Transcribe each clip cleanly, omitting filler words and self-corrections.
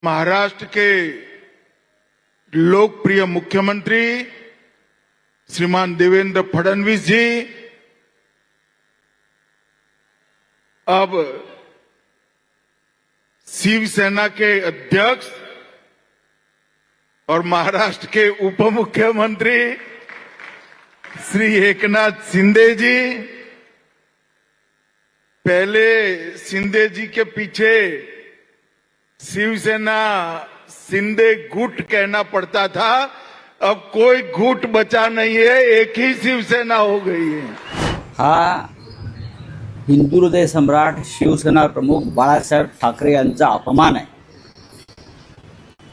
महाराष्ट्र के लोकप्रिय मुख्यमंत्री श्रीमान देवेंद्र फडणवीस जी अब शिवसेना के अध्यक्ष और महाराष्ट्र के उप मुख्यमंत्री श्री एकनाथ शिंदे जी, पहले शिंदे जी के पीछे शिवसेना शिंदे गुट कहना पड़ता था, अब कोई गुट बचा नहीं है, एक ही शिवसेना हो गई है। हा हिंदू हृदय सम्राट शिवसेना प्रमुख बाळासाहेब ठाकरे यांचा अपमान आहे।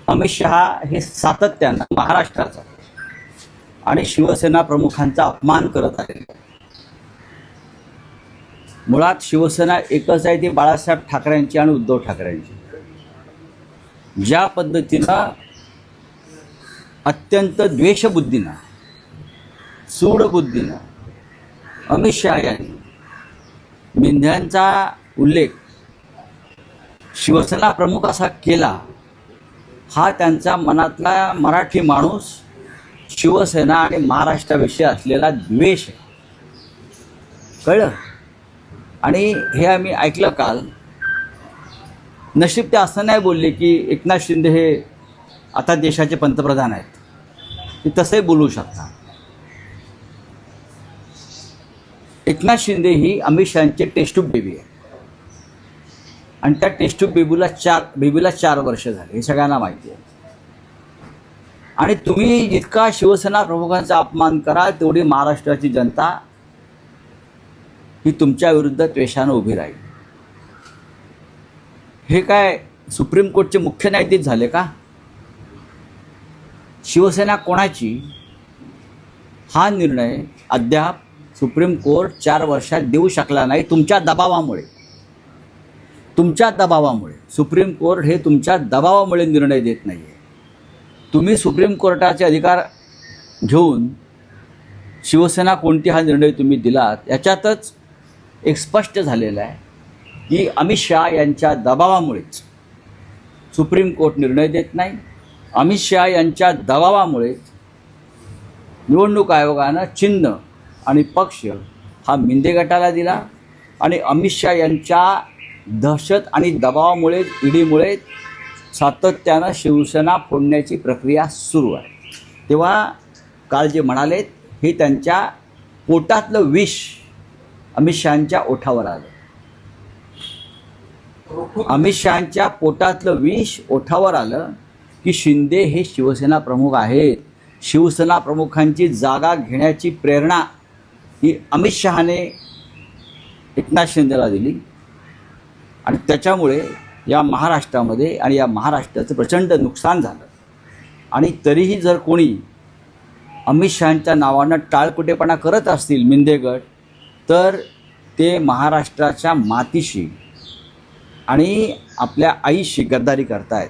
अमित शहा हे सातत्यानं महाराष्ट्राचा आणि शिवसेना प्रमुखांचा अपमान करत आहेत। मुळात शिवसेना एकच आहे, ती बाळासाहेब ठाकरेंची आणि उद्धव ठाकरेंची। ज्या पद्धतीनं अत्यंत द्वेषबुद्धीनं सूडबुद्धीनं अमित शहा यांनी मिंध्यांचा उल्लेख शिवसेना प्रमुख असा केला, हा त्यांचा मनातला मराठी माणूस शिवसेना आणि महाराष्ट्राविषयी असलेला द्वेष आहे, कळलं? आणि हे आम्ही ऐकलं काल। नशीब ते असं नाही बोलले की एकनाथ शिंदे हे आता देशाचे पंतप्रधान आहेत, ते तसंही बोलू शकतात। एकनाथ शिंदे ही अमित शहांची टेस्ट ट्यूब बेबी आहे आणि त्या टेस्ट ट्यूब बेबीला 4 वर्ष झाले, हे सगळ्यांना माहिती आहे। आणि तुम्ही जितका शिवसेना प्रमुखांचा अपमान कराल, तेवढी महाराष्ट्राची जनता ही तुमच्या विरुद्ध द्वेषानं उभी राहील। हे काय सुप्रीम कोर्टचे मुख्य न्यायाधीश झाले का? शिवसेना कोणाची हा निर्णय अद्याप सुप्रीम कोर्ट 4 वर्षात देऊ शकला नाही, तुमच्या दबावामुळे। सुप्रीम कोर्ट हे तुमच्या दबावामुळे निर्णय देत नाही आहे। तुम्ही सुप्रीम कोर्टाचे अधिकार घेऊन शिवसेना कोणती हा निर्णय तुम्ही दिलात, याच्यातच एक स्पष्ट झालेलं आहे की अमित शहा यांच्या दबावामुळेच सुप्रीम कोर्ट निर्णय देत नाही। अमित शहा यांच्या दबावामुळेच निवडणूक आयोगानं चिन्ह आणि पक्ष हा मिंदे गटाला दिला आणि अमित शहा यांच्या दहशत आणि दबावामुळे ईडीमुळे सातत्यानं शिवसेना फोडण्याची प्रक्रिया सुरू आहे। तेव्हा काल जे म्हणालेत, हे त्यांच्या पोटातलं विष अमित शहांच्या ओठावर आलं। अमित शहांच्या पोटातलं विष ओठावर आलं की शिंदे हे शिवसेना प्रमुख आहेत। शिवसेना प्रमुखांची जागा घेण्याची प्रेरणा ही अमित शहाने एकनाथ शिंदेला दिली आणि त्याच्यामुळे या महाराष्ट्रामध्ये आणि या महाराष्ट्राचं प्रचंड नुकसान झालं। आणि तरीही जर कोणी अमित शहांच्या नावानं टाळकुटेपणा करत असतील मिंदे गट, तर ते महाराष्ट्राच्या मातीशी आणि आपल्या आईशी गद्दारी करतायत।